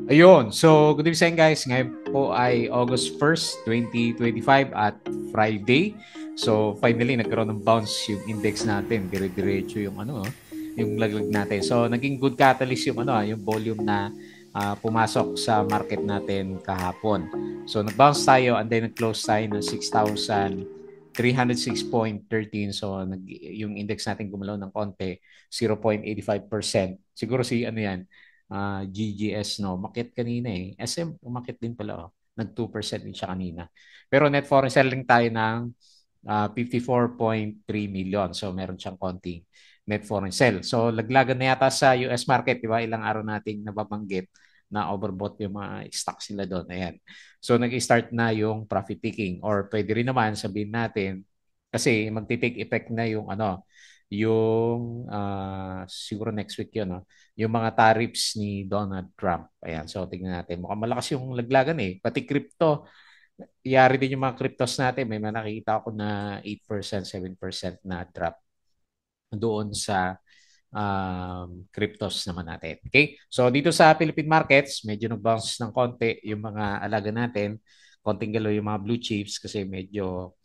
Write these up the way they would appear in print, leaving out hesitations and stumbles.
Ayun. So, good evening guys. Ngayon po ay August 1st, 2025 at Friday. So, finally nagkaroon ng bounce yung index natin. Dire-diretso yung yung laglag natin. So, naging good catalyst yung yung volume na pumasok sa market natin kahapon. So, nag-bounce tayo and then nag-close tayo ng 6,306.13. So, yung index natin gumalaw ng konti, 0.85%. Siguro si GGS, no? Umakyat kanina eh. SM, umakyat din pala, oh. Nag 2% din siya kanina. Pero net foreign selling tayo ng 54.3 million. So, meron siyang konting net foreign sell. So, laglagan na yata sa US market, di ba? Ilang araw nating nababanggit na overbought yung mga stocks nila doon. Ayan. So, nag-start na yung profit taking or pwede rin naman sabihin natin kasi magti-take effect na yung siguro next week yun, no? Yung mga tariffs ni Donald Trump. Ayan, so tingnan natin. Mukhang malakas yung laglagan eh. Pati crypto, yari din yung mga cryptos natin. May mga nakikita ako na 8%, 7% na drop doon sa cryptos naman natin. Okay? So dito sa Philippine markets, medyo nag-bounce ng konti yung mga alaga natin. Konting galaw yung mga blue chips kasi medyo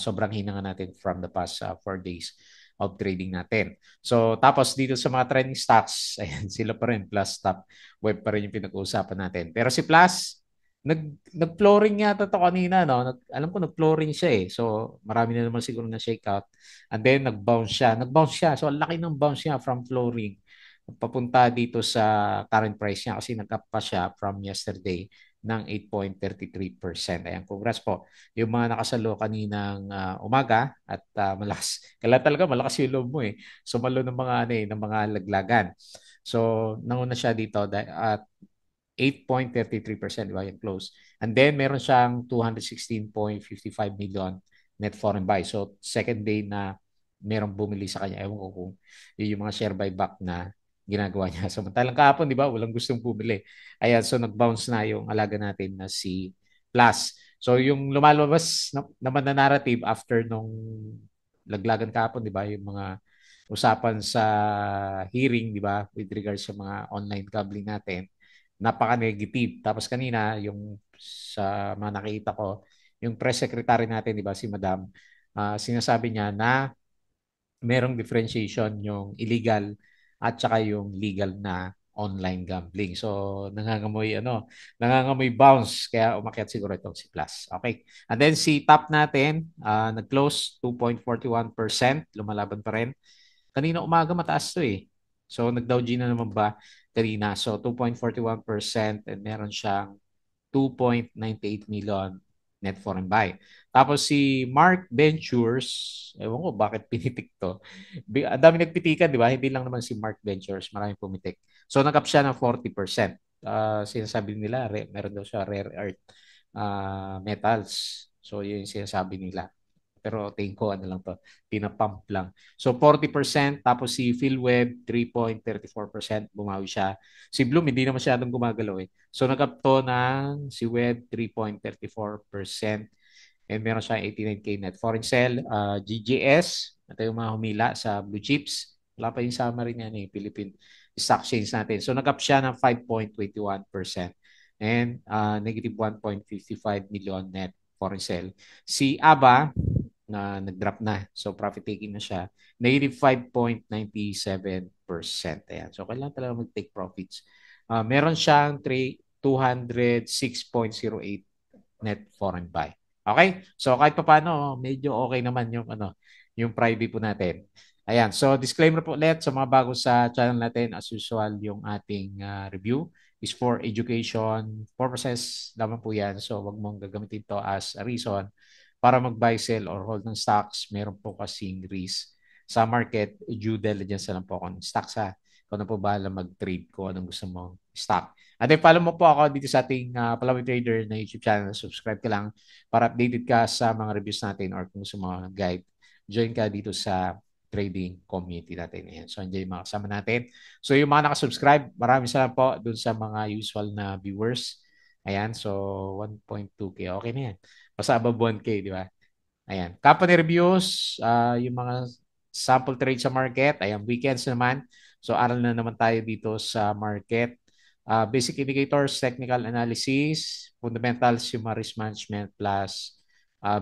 sobrang hina nga natin from the past 4 days of trading natin. So tapos dito sa mga trending stocks, ayan sila pa rin, Plus, Top, Web pa rin yung pinag-uusapan natin. Pero si Plus, nag-flooring yata to kanina, no? Alam ko nag-flooring siya eh. So marami na naman siguro na shakeout. And then nag-bounce siya. Nag-bounce siya. So ang laki ng bounce niya from flooring papunta dito sa current price niya kasi nag-up pa siya from yesterday ng 8.33%. Ayan, congrats po. Yung mga nakasalo kaninang umaga at malakas. Kailan talaga malakas yung loob mo eh. Sumalo ng mga ng mga laglagan. So, nanguna siya dito at 8.33%, di ba, yung close. And then, meron siyang 216.55 million net foreign buy. So, second day na merong bumili sa kanya. Ewan ko kung yun yung mga share buyback na ginagawa niya. Samantalang kahapon, di ba, walang gustong bumili. Ayan, so nag-bounce na yung alaga natin na si Plus. So, yung lumalabas naman na narrative after nung laglagan kahapon, di ba, yung mga usapan sa hearing, di ba, with regards sa mga online gambling natin, napaka-negative. Tapos kanina, yung sa mga nakita ko, yung press secretary natin, di ba, si Madam, sinasabi niya na merong differentiation yung illegal at saka yung legal na online gambling. So, nangangamoy bounce kaya umakyat siguro itong si Plus. Okay. And then si top natin, nag-close 2.41%, lumalaban pa rin. Kanina umaga mataas to eh. So, nag-Dow G na naman ba kanina? So, 2.41% and meron siyang 2.98 million net foreign buy. Tapos si Mark Ventures, ewan ko bakit pinitik to. Ang dami nagpitikan, di ba? Hindi lang naman si Mark Ventures, maraming pumitik. So nag-up siya ng 40%. Sinasabi nila, meron daw siya rare earth metals. So yun yung sinasabi nila. Pero tingin ko ano lang to, pinapump lang. So 40%, tapos si PhilWeb 3.34% bumawi siya. Si Bloom hindi na masyadong gumagalaw eh. So nag-up to ng si Web 3.34% and meron siya 89K net foreign sell. GGS, ito yung mga humila sa blue chips. Wala pa yung summary niya ni Philippine Stock Exchange natin. So nag-up siya ng 5.21% and negative 1.55 million net foreign sell. Si ABA, na nag-drop na. So, profit taking na siya. Negative 5.97%. Ayan. So, kailangan talaga mag-take profits. Meron siyang 206.08 net foreign buy. Okay? So, kahit pa paano, medyo okay naman yung yung private po natin. Ayan. So, disclaimer po ulit sa mga bago sa channel natin. As usual, yung ating review is for education purposes lamang po yan. So, wag mong gagamitin to as a reason para mag-buy, sell, or hold ng stocks. Meron po kasing risk sa market. Due diligence na lang po ako ng stocks ha. Kung ano po bahala mag-trade ko anong gusto mong stock. At then follow mo po ako dito sa ating Palawi Trader na YouTube channel. Subscribe ka lang para updated ka sa mga reviews natin or kung sa mga guide. Join ka dito sa trading community natin. Ayan. So, enjoy mga kasama natin. So, yung mga nakasubscribe, maraming salamat po dun sa mga usual na viewers. Ayan. So, 1.2K. Okay na yan. Basta above 1K, di ba? Ayan. Company reviews, yung mga sample trade sa market. Ayan, weekends naman. So, aral na naman tayo dito sa market. Basic indicators, technical analysis, fundamentals, human risk management, plus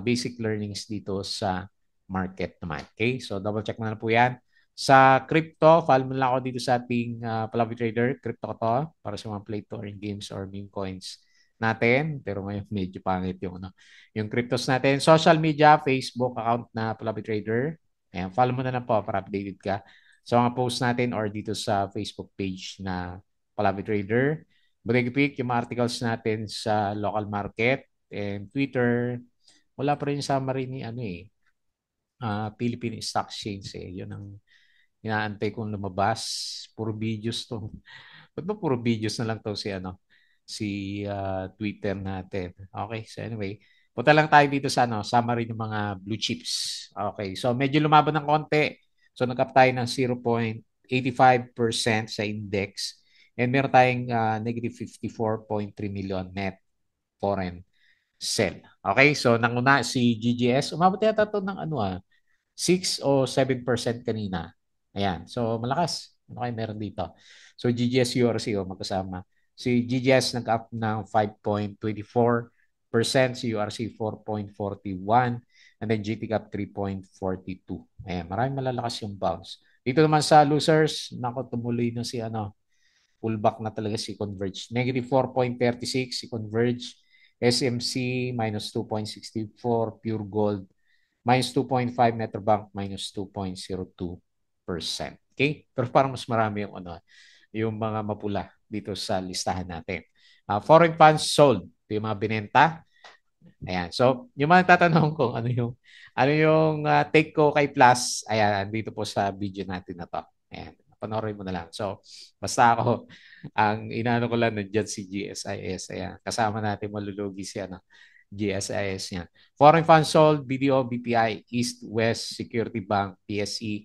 basic learnings dito sa market naman. Okay? So, double check mo na po yan. Sa crypto, follow mo lang ako dito sa ating Palavi Trader. Crypto ko to para sa mga play to earn games or meme coins natin. Pero ngayon medyo pangit yung, yung cryptos natin. Social media, Facebook account na Palavi Trader. Ayan, follow mo na lang po para updated ka sa mga posts natin or dito sa Facebook page na Palavi Trader. Break pick yung mga articles natin sa local market and Twitter. Wala pa rin yung summary ni Philippine Stock Exchange eh. Yun ang inaantay kong lumabas. Puro videos to. Ba't ba puro videos na lang to si Twitter natin. Okay, so anyway, punta lang tayo dito sa summary ng mga blue chips. Okay, so medyo lumaban ng konti. So nag-up tayo ng 0.85% sa index and meron tayong negative 54.3 million net foreign sell. Okay, so nanguna si GGS. Umabot yata ito ng 6 o 7% kanina. Ayan. So, malakas. Ano kayo meron dito? So, GGS URC magkasama. Si GGS nag-up ng 5.24%, si URC 4.41%, and then GT Cap 3.42. Ayan. Maraming malalakas yung bounce. Dito naman sa losers, nako tumuloy na si pullback na talaga si Converge. Negative 4.36 si Converge. SMC minus 2.64, Pure Gold minus 2.5, Metrobank minus 2.02%. Okay? Pero parang mas marami yung mga mapula dito sa listahan natin. Foreign funds sold. Ito yung mga binenta. Ayan. So, yung mga tatanong kung ano yung take ko kay Plus, ayan, dito po sa video natin na to. Ayan. Panoorin mo na lang. So, basta ako, ang inaano ko lang nandiyan si GSIS. Ayan. Kasama natin malulugi si GSIS niya. Foreign funds sold, BDO, BPI, East, West, Security Bank, PSE,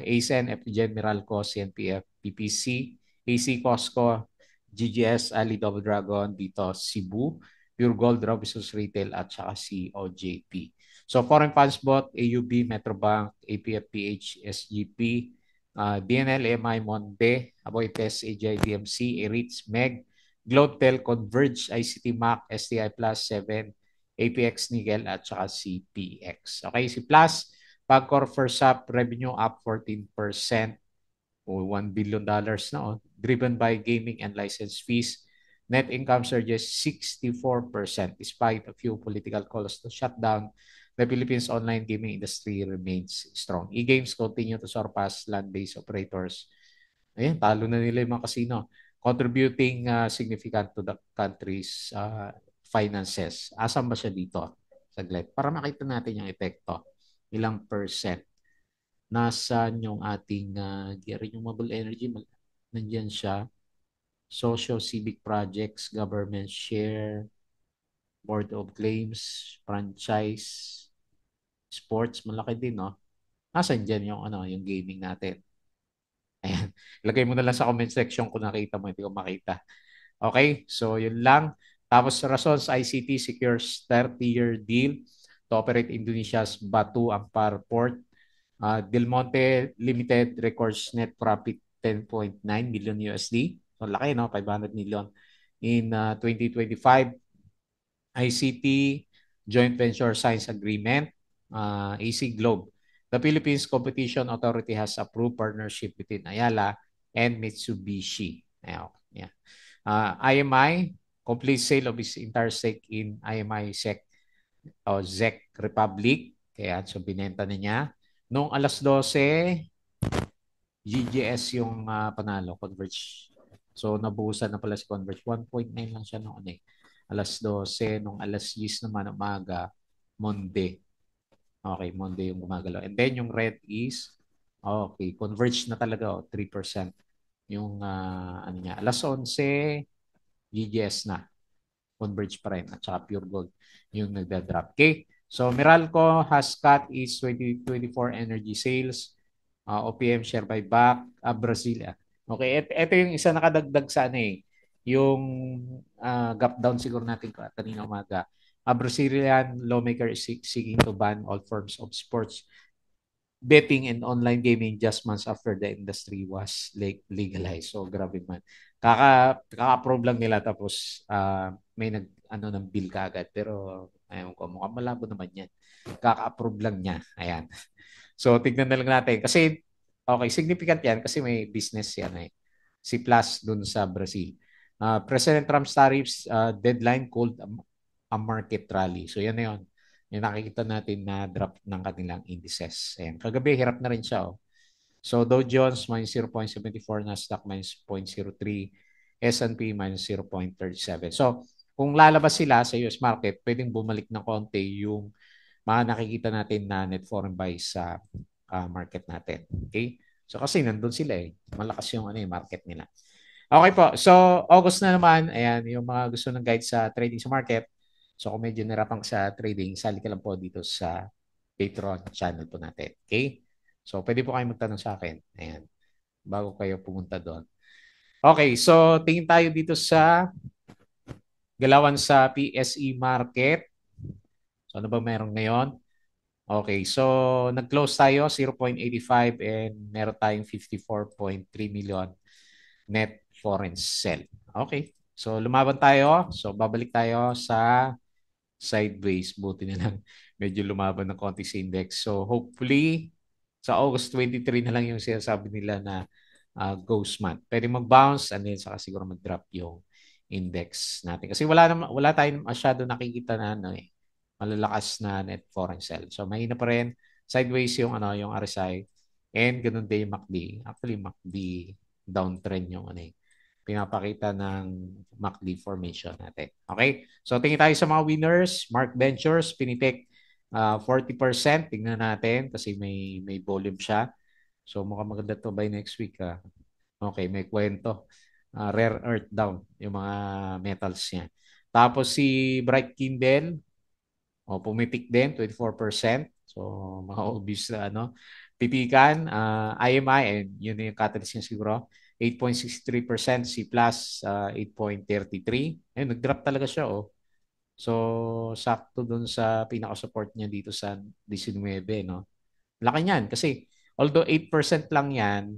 ASEN, FGen, Meralco, CNPF, PPC, AC, Costco, GGS, Ali Double Dragon, dito Cebu, Pure Gold, Robinsons Retail, at saka si OJP. So, foreign funds bought, AUB, Metrobank, APFPH, SGP, DNL, MI, Monde, Aboites, AJ, DMC, ERITS, MEG, Globetel, Converge, ICT Mac, STI Plus, 7, APX Nickel, at saka si PX. Okay, si Plus, Pagcor first up, revenue up 14% o $1 billion na driven by gaming and license fees. Net income surges 64% despite a few political calls to shut down. The Philippines online gaming industry remains strong. E-games continue to surpass land-based operators. Ayan, talo na nila yung mga casino. Contributing significant to the country's finances. Asan ba siya dito? Saglit. Para makita natin yung epekto. Ilang percent. Nasaan yung ating renewable energy? Nandiyan siya. Social civic projects, government share, board of claims, franchise, sports, malaki din, no? Nasaan dyan yung gaming natin? Ayan. Lagay mo na lang sa comment section kung nakita mo, hindi ko makita. Okay? So, yun lang. Tapos, Razons ICT secures 30-year deal to operate Indonesia's Batu Ampar Port. Del Monte Limited records net profit 10.9 million USD. So, laki, no? 500 million. In 2025, ICT Joint Venture Science Agreement, AC Globe. The Philippines Competition Authority has approved partnership between Ayala and Mitsubishi. Ayan, yeah. IMI, complete sale of its entire stake in IMI SEC o ZEC Republic. Kaya so binenta na niya. Noong alas 12, GGS yung panalo, Converge. So nabuhusan na pala si Converge. 1.9 lang siya noon eh. Alas 12, nung alas 10 naman umaga, Monday. Okay, Monday yung gumagalaw. And then yung red is, okay, Converge na talaga, 3%. Yung ano niya, alas 11, GGS na. Converge pa rin. At saka Pure Gold yung nagda-drop. Okay? So Meralco has cut its 2024 energy sales. OPM share buyback. Brazil. Okay, ito yung isa nakadagdag sa yung gap down siguro natin kanina umaga. A Brazilian lawmaker is seeking to ban all forms of sports betting and online gaming just months after the industry was legalized. So, grabe man. Kaka-approve lang nila tapos may nag ano ng bill kaagad pero ayun ko mukhang malabo naman yan. Kaka-approve lang niya. Ayan. So tignan na lang natin kasi okay, significant yan kasi may business yan eh. Si Plus dun sa Brazil. President Trump's tariffs deadline called a market rally. So yan na yun. Yung nakikita natin na drop ng kanilang indices. Ayan. Kagabi, hirap na rin siya. Oh. So Dow Jones minus 0.74, Nasdaq minus 0.03, S&P minus 0.37. So kung lalabas sila sa US market, pwedeng bumalik ng konti yung mga nakikita natin na net foreign buys sa market natin. Okay? So kasi nandun sila eh. Malakas yung market nila. Okay po. So August na naman, ayan, yung mga gusto ng guide sa trading sa market. So kung medyo nirapan ka sa trading, sali ka lang po dito sa Patreon channel po natin. Okay? So pwede po kayo magtanong sa akin. Ayan. Bago kayo pumunta doon. Okay. So tingin tayo dito sa galawan sa PSE market. So ano ba meron ngayon? Okay, so nag-close tayo 0.85 and meron tayong 54.3 million net foreign sell. Okay, so lumaban tayo. So babalik tayo sa sideways. Buti na lang medyo lumaban ng konti sa index. So hopefully sa August 23 na lang yung sinasabi nila na ghost month. Pwede mag-bounce and then saka siguro mag-drop yung index natin. Kasi wala tayong masyado nakikita na malalakas na net foreign sell. So mahina pa rin sideways yung yung RSI and ganun din yung MACD. Actually MACD downtrend yung pinapakita ng MACD formation natin. Okay? So tingin tayo sa mga winners. Mark Ventures, pinitik 40%. Tingnan natin kasi may volume siya. So mukhang maganda to by next week. Okay, may kwento. Rare earth daw yung mga metals niya. Tapos si Bright Kindle, pumitik din 24%. So mga obvious na pitikan, IMI, and yun yung catalyst niya siguro. 8.63%, C plus 8.33. Ayun, nag-drop talaga siya, oh. So, sakto dun sa pinaka-support niya dito sa 19, no? Laki niyan kasi although 8% lang yan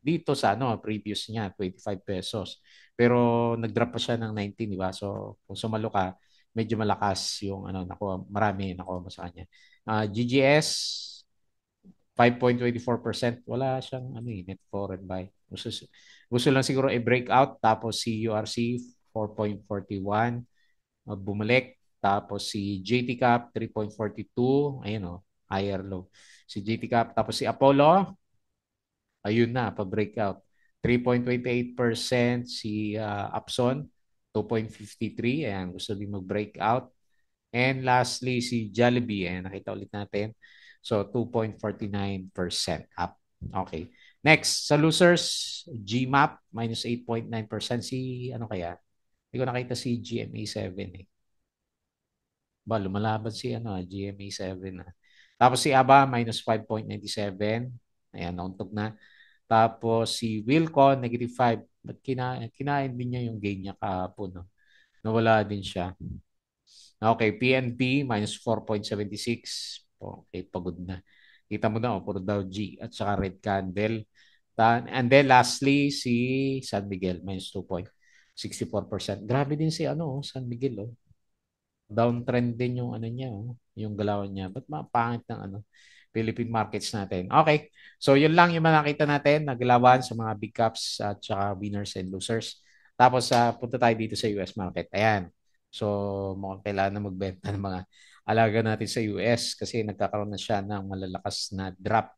dito sa previous niya, 25 pesos. Pero nag-drop pa siya ng 19, di ba? So, kung sumalo ka, medyo malakas yung marami nakuha mo sa kanya. GGS 5.24%. Wala siyang net foreign buy. Gusto lang siguro i-breakout. Tapos si URC 4.41 bumalik. Tapos si JT Cap 3.42. Ayun higher low. Si JT Cap. Tapos si Apollo, ayun na, pa-breakout. 3.28% si Upson 2.53. Ayan, gusto din mag-breakout. And lastly, si Jollibee. Ayan, nakita ulit natin. So, 2.49% up. Okay. Next, sa losers, GMAP, minus 8.9%. Si, ano kaya? Hindi ko nakita si GMA7 eh. Ba, lumalaban si GMA7 na. Tapos si ABA, minus 5.97. Ayan, nauntog na. Tapos si Wilcon, negative 5. Ba't kinain din niya yung gain niya kahapon, no? Nawala din siya. Okay, PNP minus 4.76. Okay, pagod na. Kita mo na, puro Dow G at saka red candle. And then lastly, si San Miguel minus 2.64%. Grabe din si San Miguel, oh. Downtrend din yung niya, oh, yung galaw niya. Ba't mapangit ng Philippine markets natin? Okay. So, yun lang yung nakita natin na galawan sa mga big caps at saka winners and losers. Tapos, punta tayo dito sa US market. Ayan. So, mukhang kailangan na magbenta ng mga alaga natin sa US kasi nagkakaroon na siya ng malalakas na drop.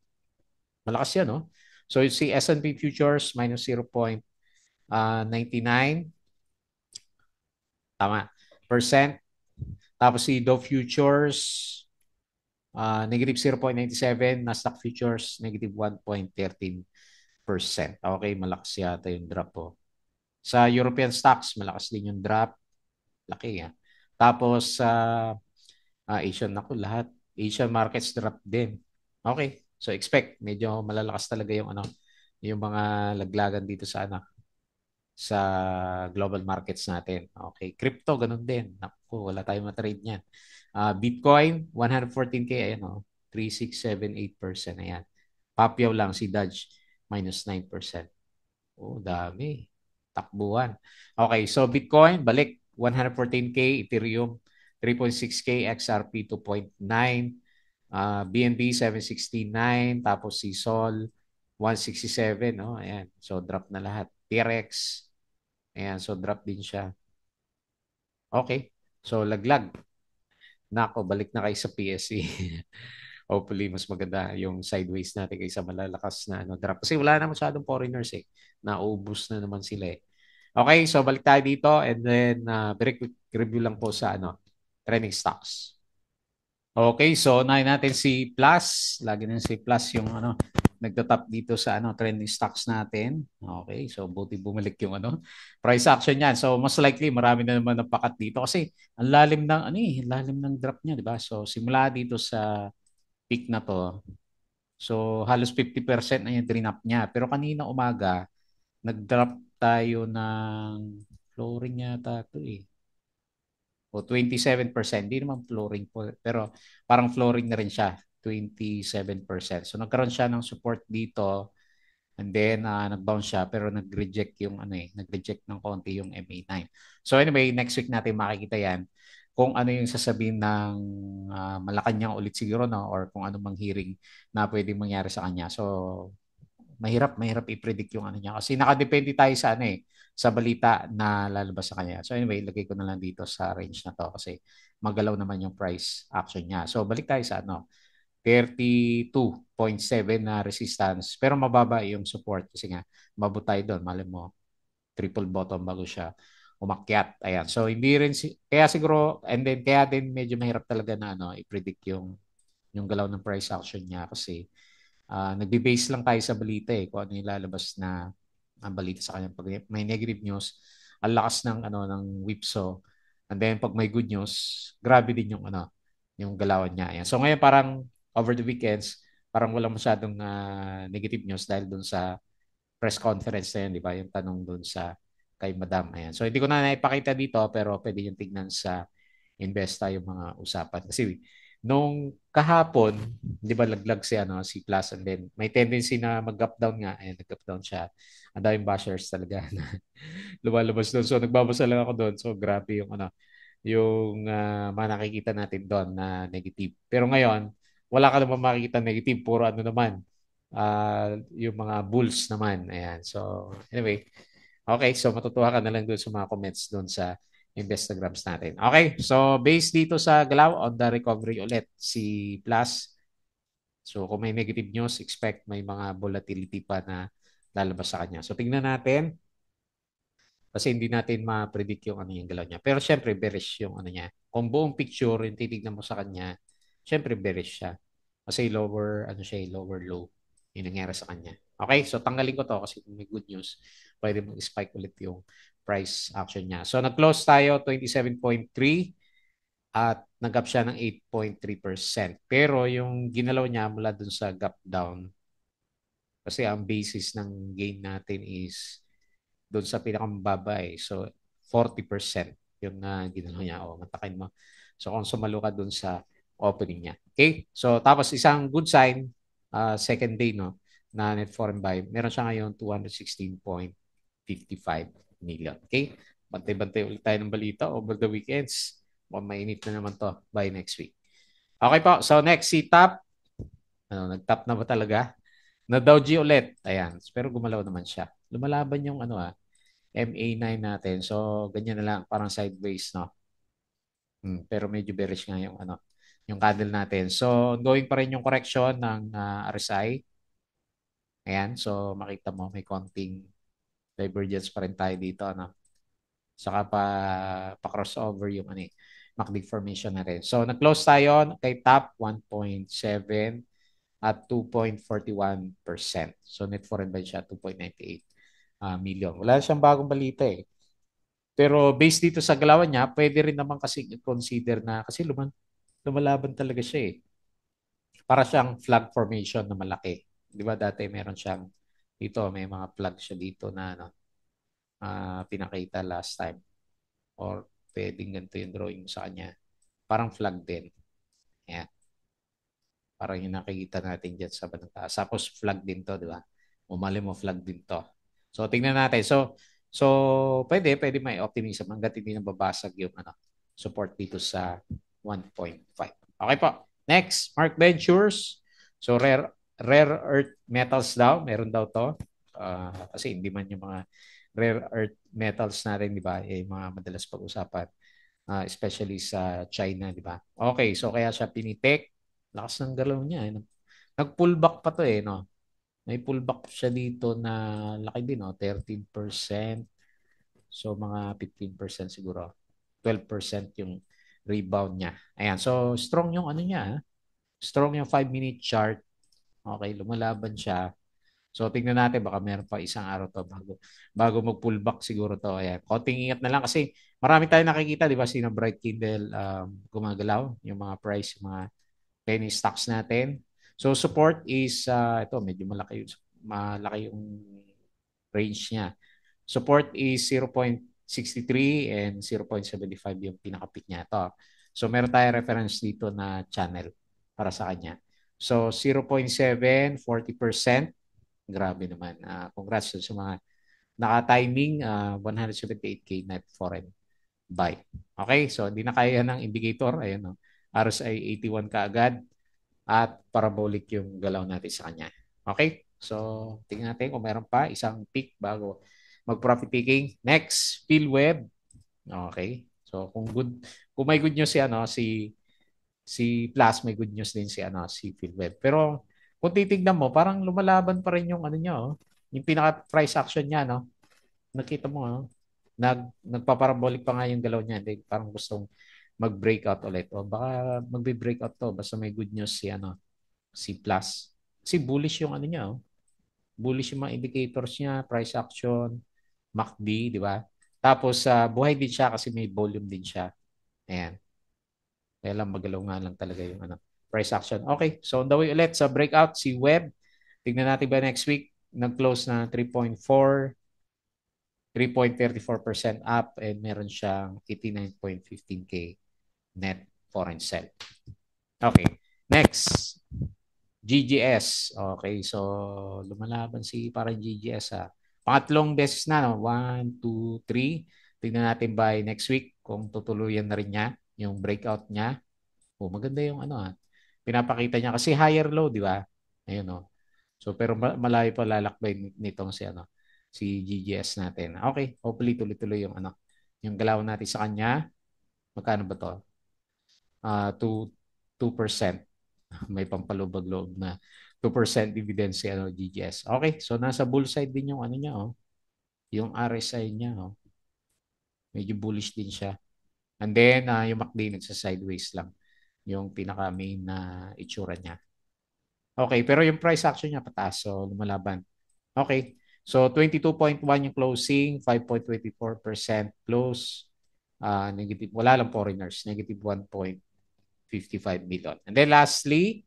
Malakas yan, no? So, si S&P Futures minus 0.99. Tama. Percent. Tapos si Dow Futures, negative 0.97. Nasdaq Futures, negative 1.13%. Okay, malakas yata yung drop po. Sa European stocks, malakas din yung drop. Laki yan. Tapos sa Asian, lahat. Asian markets drop din. Okay, so expect medyo malalakas talaga yung mga laglagan dito sa global markets natin. Okay, crypto ganun din. Naku, wala tayong matrade niyan. Bitcoin 114K, ayan 3,678%. Ayan. Papyaw lang si Dodge minus 9%. Oh, dami. takbuhan. Okay, so Bitcoin, balik 114K, Ethereum 3.6K, XRP 2.9, BNB 769, tapos si Sol 167, no? Ayan, so drop na lahat. TRX, ayan, so drop din siya. Okay, so laglag. Nako, balik na kayo sa PSE. Hopefully, mas maganda yung sideways natin kaysa malalakas na ano, drop. Kasi wala na masyadong foreigners eh. Naubos na naman sila eh. Okay, so balik tayo dito and then very quick review lang po sa ano, trending stocks. Okay, so unahin natin si Plus. Lagi na si Plus yung ano, nagtatap dito sa ano, trending stocks natin. Okay, so buti bumalik yung ano, price action niyan. So most likely marami na naman napakat dito kasi ang lalim ng ano eh, lalim ng drop niya, di ba? So simula dito sa peak na to. So halos 50% na yung drinap niya. Pero kanina umaga, nag-drop tayo ng flooring yata to eh. O 27%. Hindi naman flooring po. Pero parang flooring na rin siya. 27%. So nagkaroon siya ng support dito. And then nag-bounce siya pero nag-reject yung ano eh, nag-reject ng konti yung MA9. So anyway, next week natin makikita 'yan kung ano yung sasabihin ng Malacanang ulit siguro no or kung ano mang hearing na pwedeng mangyari sa kanya. So mahirap i-predict yung ano niya kasi nakadepende tayo sa ano eh sa balita na lalabas sa kanya. So anyway, lagay ko na lang dito sa range na to kasi magalaw naman yung price action niya. So balik tayo sa ano 32.7 na resistance pero mababa yung support kasi nga mababa tayo doon. Mali mo triple bottom bago siya umakyat. Ayan. So hindi rin kaya siguro and then kaya din medyo mahirap talaga na ano i-predict yung galaw ng price action niya kasi nagbe-base lang tayo sa balita eh kung ano yung lalabas na ang balita sa kanya. Pag may negative news, ang lakas ng ano ng whipsaw. And then pag may good news, grabe din yung ano yung galawan niya. Ayan. So ngayon parang over the weekends, parang wala masyadong negative news dahil dun sa press conference na yun, di ba? Yung tanong dun sa kay Madam. Ayan. So hindi ko na naipakita dito pero pwede yung tignan sa Investa yung mga usapan. Kasi nung kahapon, di ba laglag si, ano, si Plus and then may tendency na mag-up down nga. Ayan, nag-up down siya. Ang daming bashers talaga na lumalabas doon. So nagbabasa lang ako doon. So grabe yung ano, yung mga nakikita natin doon na negative. Pero ngayon, wala ka naman makikita negative. Puro ano naman, yung mga bulls naman. Ayan. So, anyway. Okay, so matutuwa ka na lang doon sa mga comments doon sa Instagrams natin. Okay, so based dito sa galaw on the recovery ulit, si Plus. So, kung may negative news, expect may mga volatility pa na lalabas sa kanya. So, tingnan natin kasi hindi natin ma-predict yung ano yung galaw niya. Pero syempre, bearish yung ano niya. Kung buong picture, yung titignan mo sa kanya, syempre bearish siya. Kasi lower, ano siya, lower low yung nangyari sa kanya. Okay, so tanggalin ko to kasi kung may good news, pwede mag-spike ulit yung price action niya. So nag-close tayo 27.3 at nag-up siya ng 8.3%. Pero yung ginalaw niya mula dun sa gap down, kasi ang basis ng gain natin is doon sa pinakamababa eh. So, 40% yung ginano niya. O, matakin mo. So, kung sumalo ka doon sa opening niya. Okay? So, tapos isang good sign, second day, no, na net foreign buy, meron siya ngayon 216.55 million. Okay? Bantay-bantay ulit tayo ng balita over the weekends. Mainit na naman to by next week. Okay po. So, next, si Top. Ano, nag-top na ba talaga? Na Dow G ulit. Ayan. Pero gumalaw naman siya. Lumalaban yung ano MA9 natin. So, ganyan na lang. Parang sideways, no? Pero medyo bearish nga yung ano, yung candle natin. So, going pa rin yung correction ng RSI. Ayan. So, makita mo may konting divergence pa rin tayo dito, no? Saka pa crossover yung ano, MACD formation na rin. So, nag-close tayo kay top 1.7 at 2.41%. So, net foreign buy siya 2.98 million. Wala siyang bagong balita eh. Pero based dito sa galawan niya, pwede rin naman kasi consider na kasi lumalaban talaga siya eh. Para siyang flag formation na malaki. 'Di ba dati meron siyang dito, may mga flag siya dito na ano, pinakita last time or pwedeng ganito yung drawing mo sa kanya. Parang flag din. Ayan. Parang yung nakikita natin dyan sa bandang taas. Tapos flag din to, di ba? Umali mo flag din to. So, tingnan natin. So, So, pwede may optimism hanggat hindi nababasag yung support dito sa 1.5. Okay po. Next, Mark Ventures. So, rare earth metals daw. Meron daw to. Kasi hindi man yung mga rare earth metals natin, di ba? Mga madalas pag-usapan. Especially sa China, di ba? Okay, so kaya siya pinitik. Lakas ng galaw niya. Nag-pullback pa to no? May pullback siya dito na laki din, no? 13%. So, mga 15% siguro. 12% yung rebound niya. Ayan. So, strong yung niya. Strong yung 5-minute chart. Okay, lumalaban siya. So, tingnan natin. Baka meron pa isang araw to bago mag-pullback siguro to. Ayan. Konting ingat na lang kasi marami tayong nakikita, di ba? Sino Bright Kindle gumagalaw. Yung mga price, yung mga penny stocks natin. So, support is, ito, medyo malaki yung range niya. Support is 0.63 and 0.75 yung pinaka-peak niya. Ito. So, meron tayong reference dito na channel para sa kanya. So, 0.7, 40%. Grabe naman. Congrats sa mga naka-timing, 178K net foreign buy. Okay, so hindi na kaya ng indicator. Ayun, no? RSI 81 kaagad at parabolic yung galaw natin sa kanya. Okay? So, tingnan natin kung meron pa isang pick bago mag-profit taking. Next, PhilWeb. Okay? So, kung may good news si Plus, may good news din si PhilWeb. Pero kung titignan mo, parang lumalaban pa rin yung niya, oh. Yung pinaka price action niya, no? Nakita mo, oh. Nagpaparabolic pa nga yung galaw niya. Hindi, parang gustong mag-breakout ulit. O baka magbe-breakout to basta may good news si Plus. Kasi bullish yung niya, oh. Bullish yung mga indicators niya, price action, MACD, di ba? Tapos buhay din siya kasi may volume din siya. Ayan. Kaya lang magalaw nga lang talaga yung price action. Okay, so on the way ulit sa breakout, si Web. Tignan natin ba next week, nag-close na 3.4, 3.34% up and meron siyang 89.15K net foreign sell. Okay, next. GGS. Okay, so lumalaban si parang GGS ha. Pangatlong beses na, no? 1, 2, 3. Tingnan natin by next week kung tutuluyan na rin niya yung breakout niya. Oh, maganda yung pinapakita niya kasi higher low, di ba? Ayun, no? So, pero malayo pa lalakbay nitong si GGS natin. Okay, hopefully tuloy-tuloy yung galaw natin sa kanya. Magkano ba to? 2%. May pampalubag-loob na 2% dividend si GGS. Okay, so nasa bull side din yung niya, oh. Yung RSI niya, oh. Medyo bullish din siya. And then, yung MACD nagsa-sideways lang. Yung pinaka-main na itsura niya. Okay, pero yung price action niya pataas. So, lumalaban. Okay. So, 22.1 yung closing, 5.24% close. Negative. Wala lang foreigners. Negative 1.55 million. And then lastly,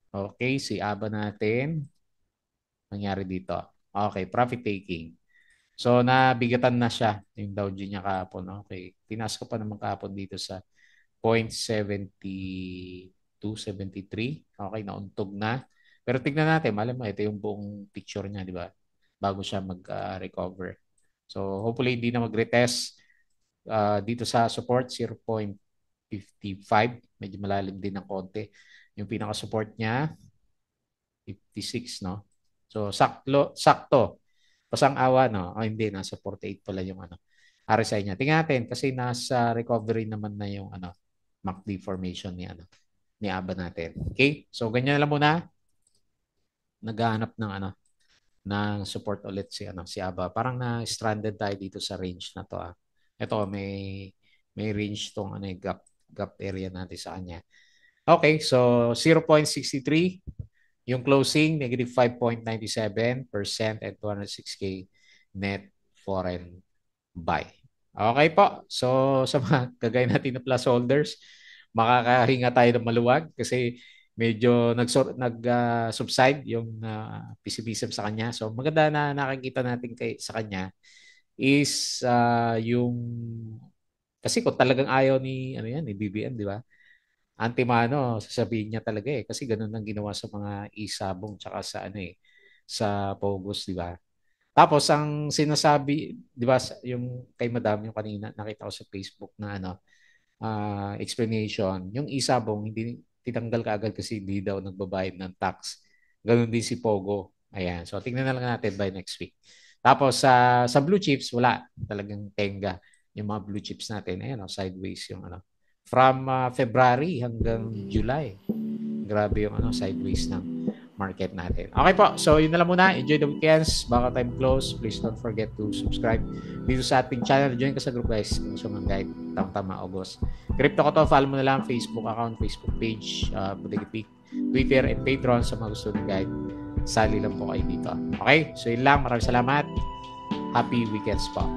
okay, si ABA natin. Nangyari dito. Okay, profit taking. So, nabigatan na siya yung Dow Jones niya kahapon. Okay, tinaas ko pa naman kahapon dito sa 0.7273. Okay, nauntog na. Pero tignan natin, malam mo, ito yung buong picture niya, di ba? Bago siya mag-recover. So, hopefully, hindi na mag-retest dito sa support, 0.55. Medyo malalim din ng konti. Yung pinaka-support niya, 56, no? So, sakto. Pasang awa, no? O hindi, nasa 48 pala yung RSI niya. Tingnan natin kasi nasa recovery naman na yung MACD formation ni ABA natin. Okay? So, ganyan lang muna. Naghahanap ng support ulit si ABA. Parang na-stranded tayo dito sa range na to. Ito, may range tong gap area natin sa kanya. Okay, so 0.63 yung closing, negative 5.97% and 206K net foreign buy. Okay po. So sa mga kagaya natin na plus holders, makakahinga tayo ng maluwag kasi medyo nag-subside yung pessimism sa kanya. So maganda na nakikita natin sa kanya is yung kasi kung talagang ayaw ni BBM, di ba? Antimano, sasabihin niya talaga kasi ganun ang ginawa sa mga isabong tsaka sa sa Pogos, di ba? Tapos ang sinasabi, 'di ba, yung kay Madam yung kanina nakita ko sa Facebook na explanation, yung Isabong hindi tinanggal kaagad kasi hindi daw nagbabayad ng tax. Ganun din si Pogo. Ayan. So tingnan na lang natin by next week. Tapos sa blue chips, wala. Talagang tenga yung mga blue chips natin. Ayan, sideways yung From February hanggang July. Grabe yung sideways ng market natin. Okay po. So yun na lang muna. Enjoy the weekends. Baka time close. Please don't forget to subscribe dito sa ating channel. Join ka sa group guys. Kung gusto mong guide. Tama-tama August. Crypto ko to. Follow mo na lang Facebook account, Facebook page, Bodegapeak, Twitter, and Patreon sa mga gusto ng guide. Sali lang po kayo dito. Okay? So yun lang. Maraming salamat. Happy weekends po.